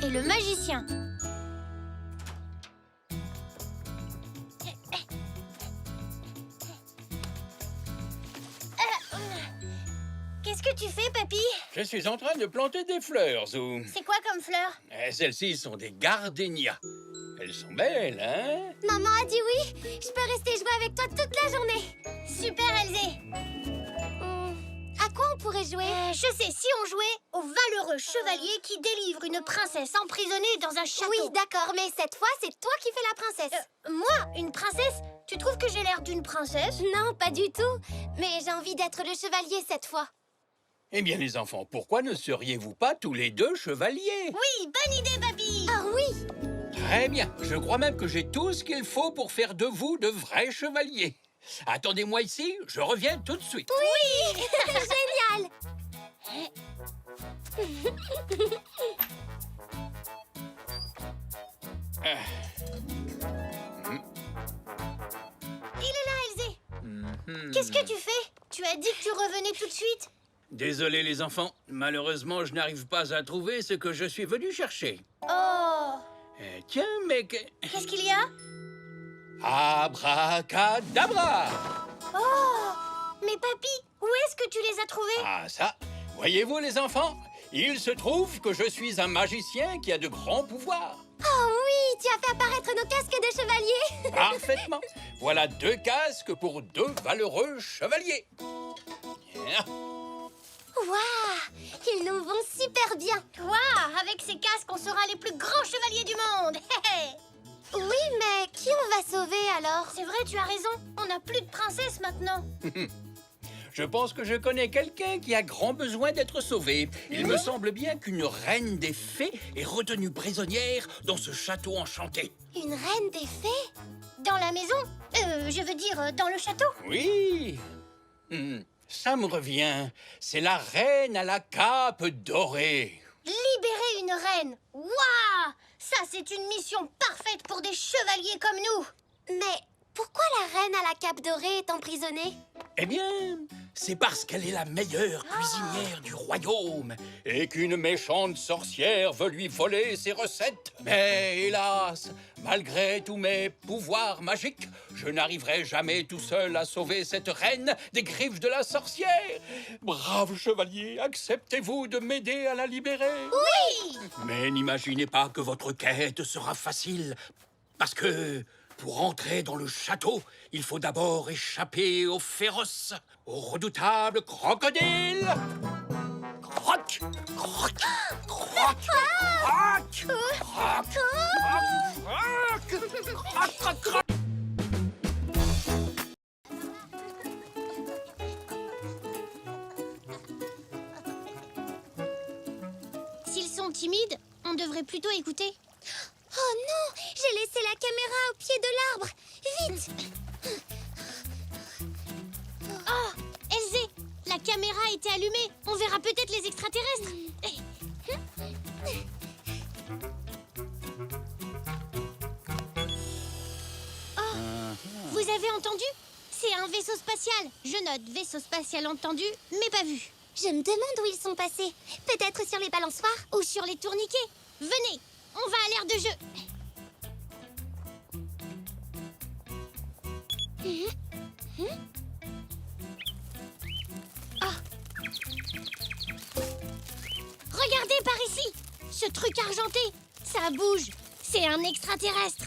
et le magicien. Qu'est-ce que tu fais, papy? Je suis en train de planter des fleurs, Zou. C'est quoi comme fleurs? Celles-ci sont des gardénias. Elles sont belles, hein? Maman a dit oui. Je peux rester jouer avec toi toute la journée. Super, Elzé. À quoi on pourrait jouer? Je sais, si on jouait au valeureux chevalier qui délivre une princesse emprisonnée dans un château. Oui, d'accord, mais cette fois, c'est toi qui fais la princesse. Moi, une princesse? Tu trouves que j'ai l'air d'une princesse? Non, pas du tout. Mais j'ai envie d'être le chevalier cette fois. Eh bien, les enfants, pourquoi ne seriez-vous pas tous les deux chevaliers? Oui, bonne idée, papy. Ah oui. Très bien. Je crois même que j'ai tout ce qu'il faut pour faire de vous de vrais chevaliers. Attendez-moi ici, je reviens tout de suite. Oui. Génial. Il est là, Elzé. Qu'est-ce que tu fais? Tu as dit que tu revenais tout de suite. Désolé, les enfants. Malheureusement, je n'arrive pas à trouver ce que je suis venu chercher. Oh, Tiens, mais... qu'est-ce qu'il y a? Abracadabra! Oh, mais papy, où est-ce que tu les as trouvés? Ah, ça, voyez-vous, les enfants? Il se trouve que je suis un magicien qui a de grands pouvoirs. Oh oui, tu as fait apparaître nos casques de chevalier. Parfaitement. Voilà 2 casques pour 2 valeureux chevaliers. Bien. Waouh, ils nous vont super bien. Waouh, avec ces casques, on sera les plus grands chevaliers du monde. Oui, mais qui on va sauver alors? C'est vrai, tu as raison. On n'a plus de princesse maintenant. Je pense que je connais quelqu'un qui a grand besoin d'être sauvé. Il me semble bien qu'une reine des fées est retenue prisonnière dans ce château enchanté. Une reine des fées? Dans la maison? Je veux dire, dans le château. Oui. Ça me revient. C'est la reine à la cape dorée. Libérer une reine. Waouh! Ça, c'est une mission parfaite pour des chevaliers comme nous. Mais pourquoi la reine à la cape dorée est emprisonnée? Eh bien, c'est parce qu'elle est la meilleure cuisinière du royaume et qu'une méchante sorcière veut lui voler ses recettes. Mais hélas, malgré tous mes pouvoirs magiques, je n'arriverai jamais tout seul à sauver cette reine des griffes de la sorcière. Brave chevalier, acceptez-vous de m'aider à la libérer? Oui! Mais n'imaginez pas que votre quête sera facile, parce que pour entrer dans le château, il faut d'abord échapper aux féroces, aux redoutables crocodiles. Croc, croc, croc, croc, croc, croc, croc, croc. S'ils sont timides, on devrait plutôt écouter. Oh non, j'ai laissé la caméra au pied de l'arbre. Vite! Oh, Elzé, la caméra a été allumée. On verra peut-être les extraterrestres. Oh, vous avez entendu? C'est un vaisseau spatial. Je note vaisseau spatial entendu, mais pas vu. Je me demande où ils sont passés. Peut-être sur les balançoires? Ou sur les tourniquets. Venez, on va à l'aire de jeu. Regardez par ici. Ce truc argenté, ça bouge. C'est un extraterrestre.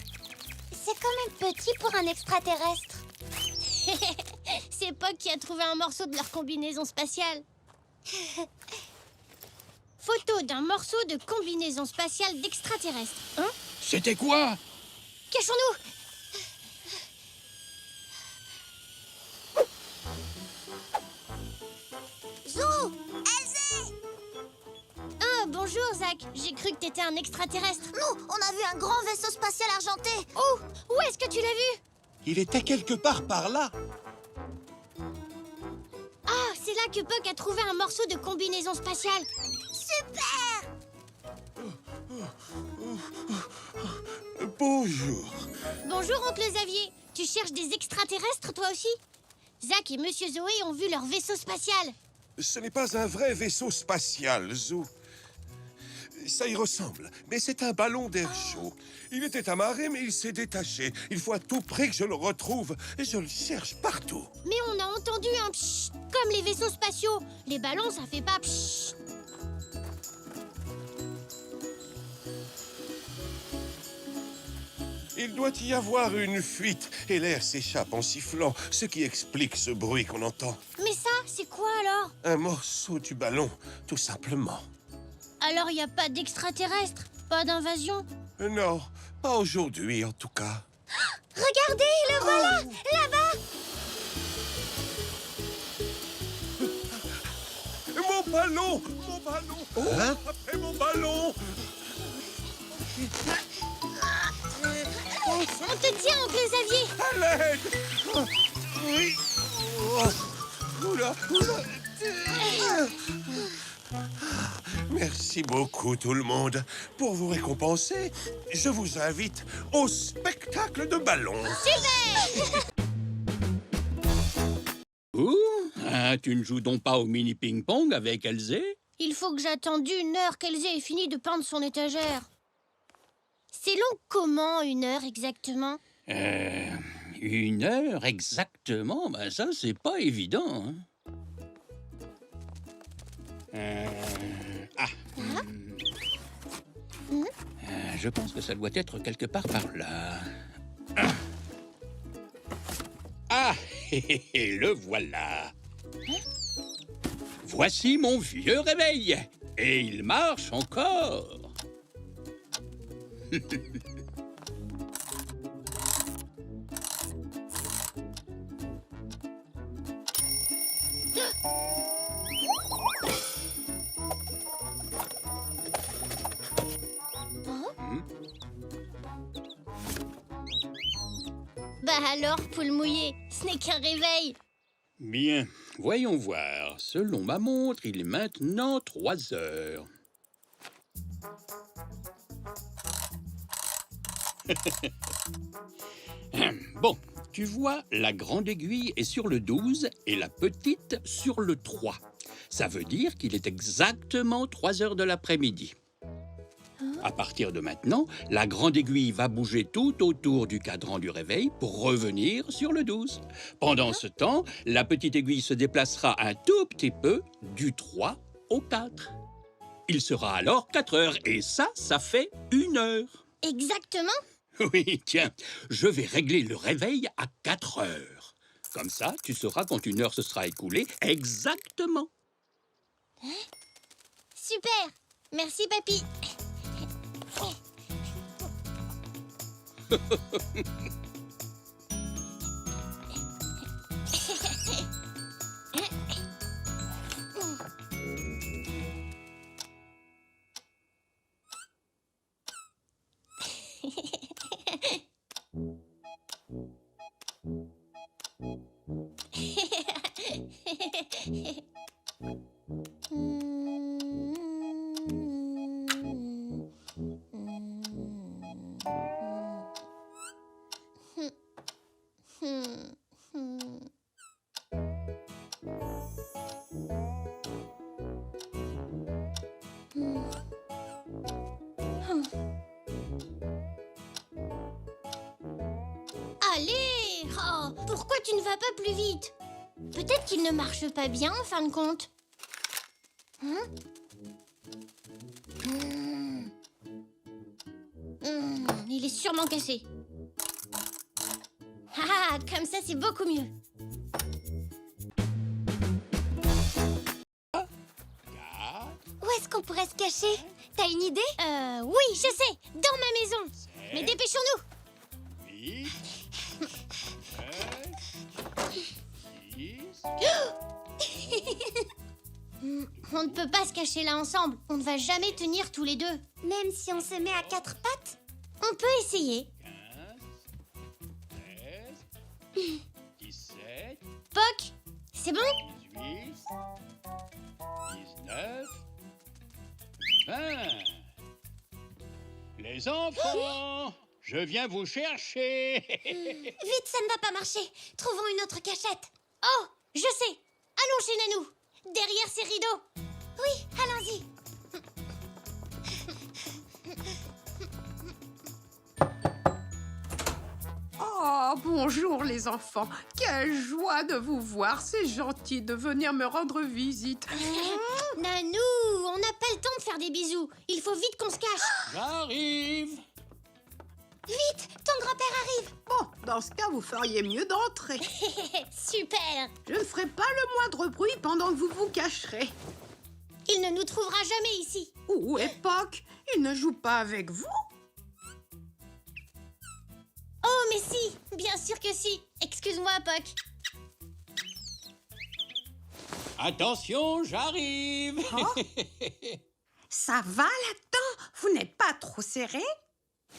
C'est quand même petit pour un extraterrestre. C'est Puck qui a trouvé un morceau de leur combinaison spatiale. Photo d'un morceau de combinaison spatiale d'extraterrestres. Hein? C'était quoi? Cachons-nous! Zou! Elzé! Ah, bonjour, Zach. J'ai cru que t'étais un extraterrestre. Nous, on a vu un grand vaisseau spatial argenté. Oh, où est-ce que tu l'as vu? Il était quelque part par là. Ah, c'est là que Puck a trouvé un morceau de combinaison spatiale. Super! Bonjour. Bonjour, oncle Xavier. Tu cherches des extraterrestres, toi aussi? Zach et Monsieur Zoé ont vu leur vaisseau spatial. Ce n'est pas un vrai vaisseau spatial, Zou. ça y ressemble, mais c'est un ballon d'air chaud. Il était amarré, mais il s'est détaché. Il faut à tout prix que je le retrouve, et je le cherche partout. Mais on a entendu un pshhh, comme les vaisseaux spatiaux. Les ballons, ça fait pas pshhh. Il doit y avoir une fuite, et l'air s'échappe en sifflant, ce qui explique ce bruit qu'on entend. Mais ça, c'est quoi alors? Un morceau du ballon, tout simplement. Alors y a pas d'extraterrestres? Pas d'invasion? Non, pas aujourd'hui en tout cas. Regardez, le voilà, là-bas. Mon ballon! Mon ballon! Hein? Après mon ballon! On te tient, oncle Xavier! À l'aide! Oui! Oula, oula. Merci beaucoup tout le monde. Pour vous récompenser, je vous invite au spectacle de ballons. Ouh, hein, tu ne joues donc pas au mini ping-pong avec Elzé? Il faut que j'attende 1 heure qu'Elzé ait fini de peindre son étagère. C'est long comment, 1 heure exactement? 1 heure exactement? Ben ça, c'est pas évident. Hein. Je pense que ça doit être quelque part par là. Ah, le voilà. Voici mon vieux réveil. Et il marche encore. Bah alors, poule mouillée, ce n'est qu'un réveil. Bien, voyons voir. Selon ma montre, il est maintenant 3 heures. Bon, tu vois, la grande aiguille est sur le 12 et la petite sur le 3. Ça veut dire qu'il est exactement 3 heures de l'après-midi. À partir de maintenant, la grande aiguille va bouger tout autour du cadran du réveil pour revenir sur le 12. Pendant ce temps, la petite aiguille se déplacera un tout petit peu du 3 au 4. Il sera alors 4 heures et ça fait 1 heure. Exactement? Oui, tiens, je vais régler le réveil à 4 heures. Comme ça, tu sauras quand 1 heure se sera écoulée exactement. Super! Merci, papy. Allez! Oh, pourquoi tu ne vas pas plus vite? Peut-être qu'il ne marche pas bien en fin de compte. Il est sûrement cassé. Ah, comme ça c'est beaucoup mieux. Où est-ce qu'on pourrait se cacher? T'as une idée? Oui, je sais, dans ma maison. Mais dépêchons-nous. 8, 10. On ne peut pas se cacher là ensemble. On ne va jamais tenir tous les deux. Même si on se met à 4 pattes? On peut essayer. 15, 16, 17, Poc, c'est bon? 18, 19, 20. Les enfants, je viens vous chercher. Vite, ça ne va pas marcher. Trouvons une autre cachette. Oh, je sais. Allons chez Nanou. Derrière ces rideaux. Oui, allons-y. Bonjour les enfants, quelle joie de vous voir, c'est gentil de venir me rendre visite. Nanou, on n'a pas le temps de faire des bisous. Il faut vite qu'on se cache. J'arrive. Vite, ton grand-père arrive. Bon, dans ce cas, vous feriez mieux d'entrer. Super. Je ne ferai pas le moindre bruit pendant que vous vous cacherez. Il ne nous trouvera jamais ici. Où est Poc? Il ne joue pas avec vous? Oh, mais si. Bien sûr que si. Excuse-moi, Poc. Attention, j'arrive. Ça va là-dedans? Vous n'êtes pas trop serré?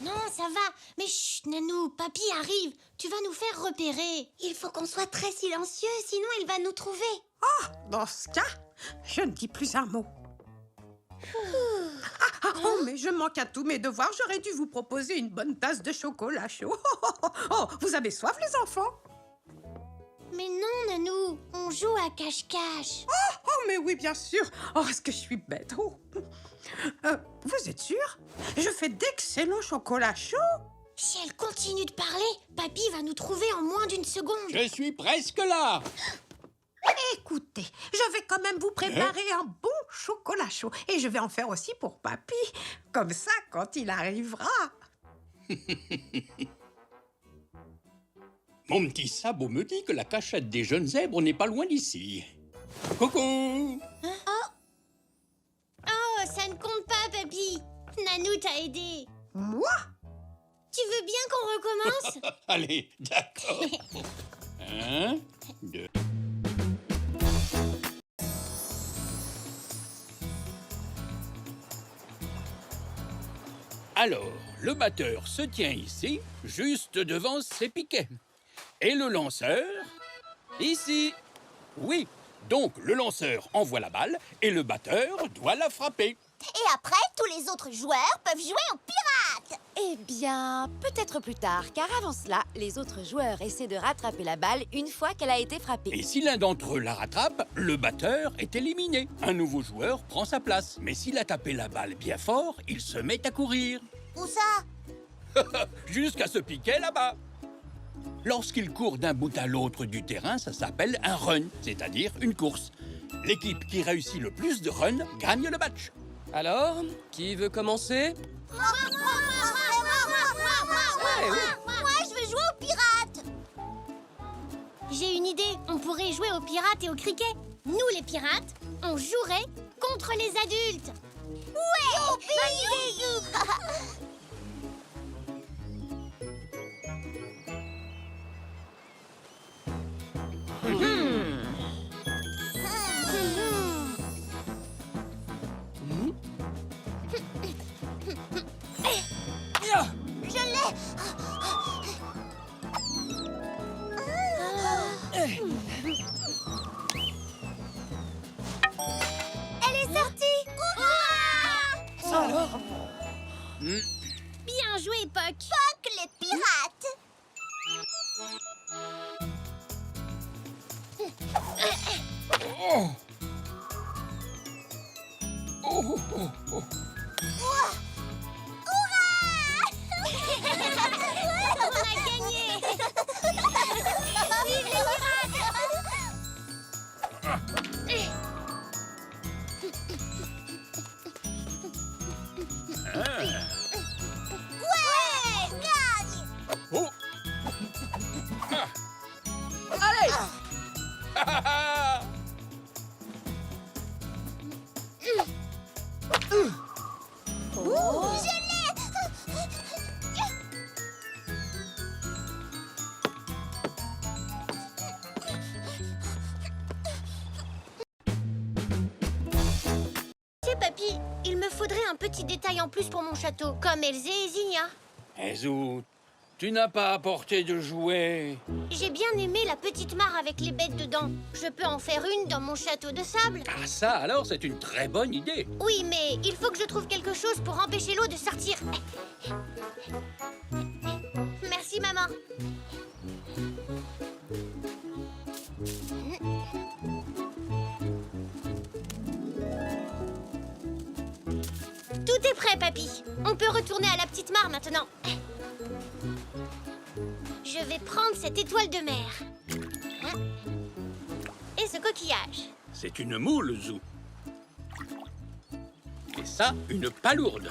Non, ça va. Mais chut, Nanou, papy arrive. Tu vas nous faire repérer. Il faut qu'on soit très silencieux, sinon il va nous trouver. Dans ce cas, je ne dis plus un mot. Oh, mais je manque à tous mes devoirs. J'aurais dû vous proposer une bonne tasse de chocolat chaud. Oh, vous avez soif, les enfants? Mais non, Nanou. On joue à cache-cache. Oh, mais oui, bien sûr. Oh, est-ce que je suis bête? Oh. Vous êtes sûr? Je fais d'excellents chocolats chauds. Si elle continue de parler, papy va nous trouver en moins d'une seconde. Je suis presque là. Écoutez, je vais quand même vous préparer un bon chocolat chaud. Et je vais en faire aussi pour papy. Comme ça, quand il arrivera. Mon petit sabot me dit que la cachette des jeunes zèbres n'est pas loin d'ici. Coucou. Oh, ça ne compte pas, papy. Nanou t'a aidé. Moi? Tu veux bien qu'on recommence? Allez, d'accord. 1, 2. Alors, le batteur se tient ici, juste devant ses piquets. Et le lanceur, ici. Oui, donc le lanceur envoie la balle et le batteur doit la frapper. Et après, tous les autres joueurs peuvent jouer aux pirates. Eh bien, peut-être plus tard, car avant cela, les autres joueurs essaient de rattraper la balle une fois qu'elle a été frappée. Et si l'un d'entre eux la rattrape, le batteur est éliminé. Un nouveau joueur prend sa place. Mais s'il a tapé la balle bien fort, il se met à courir. Où ça? Jusqu'à ce piquet là-bas. Lorsqu'il court d'un bout à l'autre du terrain, ça s'appelle un run, c'est-à-dire une course. L'équipe qui réussit le plus de runs gagne le match. Alors, qui veut commencer? Moi, je veux jouer aux pirates. J'ai une idée. On pourrait jouer aux pirates et au cricket. Nous, les pirates, on jouerait contre les adultes. Ouais, bonne idée. Je l'ai. Elle est sortie. Alors? Bien joué, Poc. Poc, les pirates. On a gagné. Vive les pirates. Ouais, gagne. Oh. Allez! Je l'ai. Tu sais, papy, il me faudrait un petit détail en plus pour mon château, comme Elzé et Zinnia. Ezou, tu n'as pas apporté de jouets. J'ai bien aimé la petite mare avec les bêtes dedans. Je peux en faire une dans mon château de sable. Ah ça, alors c'est une très bonne idée. Oui, mais il faut que je trouve quelque chose pour empêcher l'eau de sortir. Merci, maman. Tout est prêt, papy. On peut retourner à la petite mare maintenant. Je Je vais prendre cette étoile de mer. Hein? Et ce coquillage. C'est une moule, Zou. Et ça, une palourde.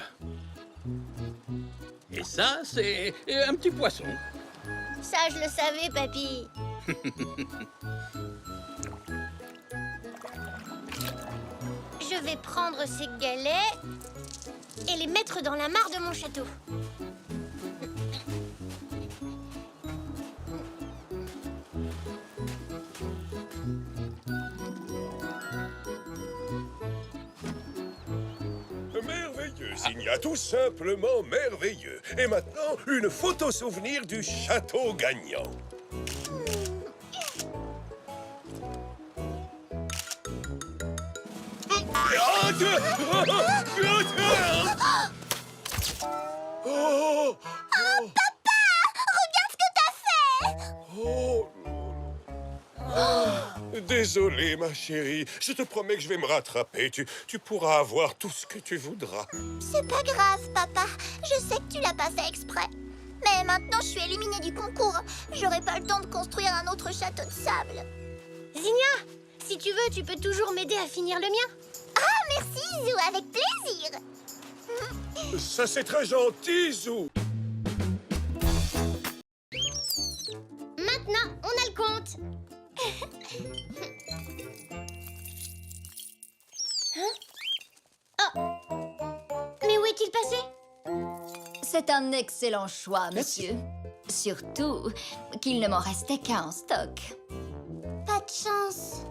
Et ça, c'est un petit poisson. Ça, je le savais, papy. Je vais prendre ces galets et les mettre dans la mare de mon château. Merveilleux, Zinnia, tout simplement merveilleux. Et maintenant, une photo souvenir du château gagnant. Oh, Dieu! Oh, Papa! Regarde ce que t'as fait! oh, désolé, ma chérie. Je te promets que je vais me rattraper. Tu pourras avoir tout ce que tu voudras. C'est pas grave, papa. Je sais que tu l'as pas fait exprès. Mais maintenant, je suis éliminée du concours. J'aurai pas le temps de construire un autre château de sable. Zinnia, si tu veux, tu peux toujours m'aider à finir le mien. Ah, merci, Zou, avec plaisir. Ça, c'est très gentil, Zou. Maintenant, on a le compte. Hein? Oh. Mais où est-il passé? C'est un excellent choix, monsieur. Surtout qu'il ne m'en restait qu'un en stock. Pas de chance.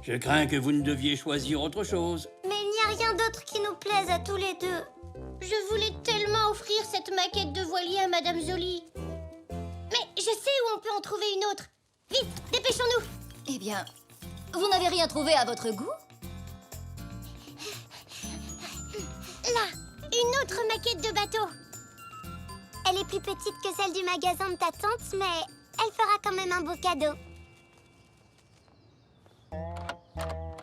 Je crains que vous ne deviez choisir autre chose. Mais il n'y a rien d'autre qui nous plaise à tous les deux. Je voulais tellement offrir cette maquette de voilier à Madame Zoli. Mais je sais où on peut en trouver une autre. Vite, dépêchons-nous. Eh bien, vous n'avez rien trouvé à votre goût? Là, une autre maquette de bateau. Elle est plus petite que celle du magasin de ta tante, mais elle fera quand même un beau cadeau.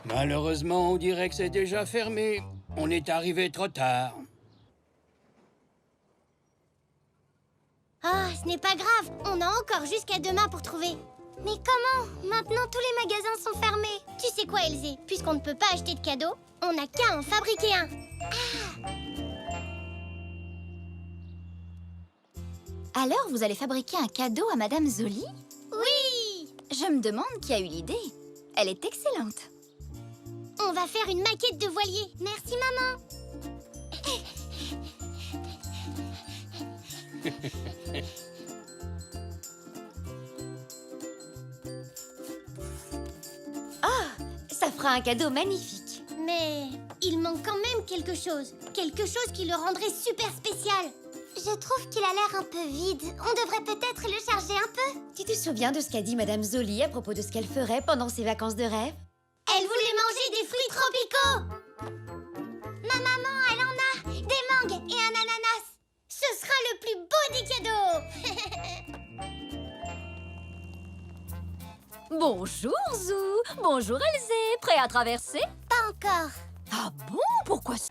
Malheureusement, on dirait que c'est déjà fermé. On est arrivé trop tard. Ah, ce n'est pas grave. On a encore jusqu'à demain pour trouver. Mais comment? Maintenant, tous les magasins sont fermés. Tu sais quoi, Elzé? Puisqu'on ne peut pas acheter de cadeaux, on n'a qu'à en fabriquer un. Alors, vous allez fabriquer un cadeau à Madame Zoli? Oui! Je me demande qui a eu l'idée. Elle est excellente. On va faire une maquette de voilier. Merci, maman. Ça fera un cadeau magnifique. Mais il manque quand même quelque chose. Quelque chose qui le rendrait super spécial. Je trouve qu'il a l'air un peu vide. On devrait peut-être le charger un peu. Tu te souviens de ce qu'a dit Madame Zoli à propos de ce qu'elle ferait pendant ses vacances de rêve? Elle voulait manger des fruits tropicaux. Ma maman, elle en a. Des mangues et un ananas. Ce sera le plus beau des cadeaux. Bonjour, Zou. Bonjour, Elzé. Prêt à traverser? Pas encore. Ah bon? Pourquoi ça?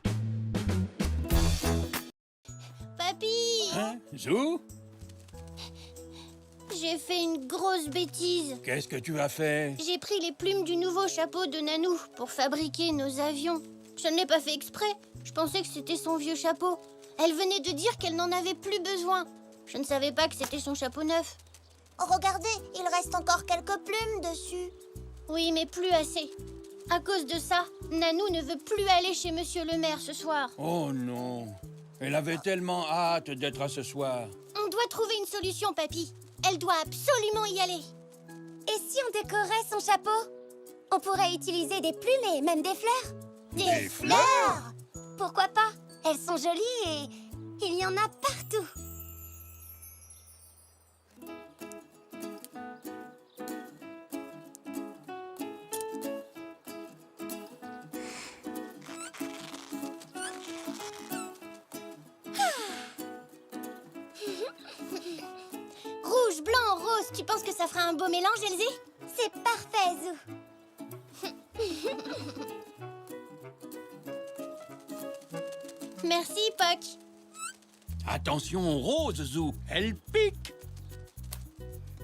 Papy, Hein, Zou? j'ai fait une grosse bêtise. Qu'est-ce que tu as fait? J'ai pris les plumes du nouveau chapeau de Nanou pour fabriquer nos avions. Je ne l'ai pas fait exprès. Je pensais que c'était son vieux chapeau. Elle venait de dire qu'elle n'en avait plus besoin. Je ne savais pas que c'était son chapeau neuf. Regardez, il reste encore quelques plumes dessus. Oui, mais plus assez. À cause de ça, Nanou ne veut plus aller chez Monsieur le maire ce soir. Oh non. Elle avait tellement hâte d'être à ce soir. On doit trouver une solution, papy. Elle doit absolument y aller. Et si on décorait son chapeau? On pourrait utiliser des plumes et même des fleurs. Des fleurs? Pourquoi pas? Elles sont jolies et il y en a partout. Rouge, blanc, rose, tu penses que ça fera un beau mélange, Elzé? C'est parfait, Zou. Merci, Poc. Attention aux roses, Zou. Elles piquent.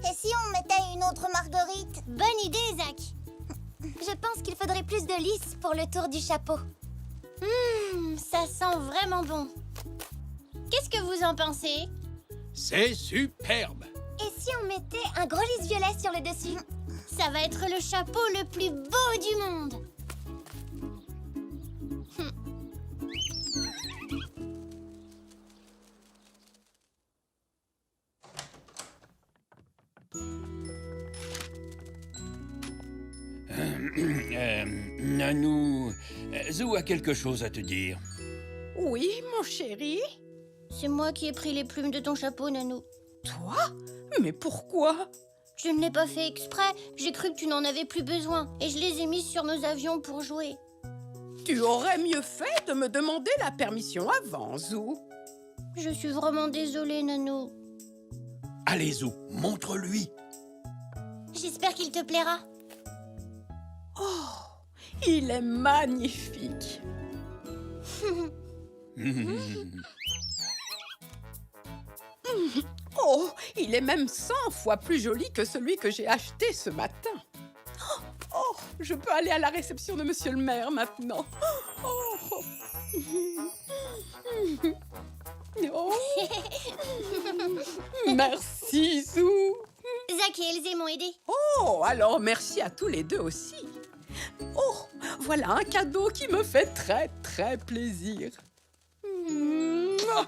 Et si on mettait une autre marguerite? Bonne idée, Zach. Je pense qu'il faudrait plus de lys pour le tour du chapeau. Ça sent vraiment bon. Qu'est-ce que vous en pensez? C'est superbe. Et si on mettait un gros lys violet sur le dessus? Ça va être le chapeau le plus beau du monde. Nanou, Zou a quelque chose à te dire. Oui, mon chéri? C'est moi qui ai pris les plumes de ton chapeau, Nanou. Toi? Mais pourquoi? Je ne l'ai pas fait exprès. J'ai cru que tu n'en avais plus besoin. Et je les ai mises sur nos avions pour jouer. Tu aurais mieux fait de me demander la permission avant, Zou. Je suis vraiment désolée, Nanou. Allez, Zou, montre-lui. J'espère qu'il te plaira. Il est magnifique. Oh, il est même 100 fois plus joli que celui que j'ai acheté ce matin. Oh, je peux aller à la réception de Monsieur le maire maintenant. Oh. Oh. Merci, Zou. Zach et Elzé m'ont aidé. Oh, alors merci à tous les deux aussi. Oh, voilà un cadeau qui me fait très, très plaisir. Mouah.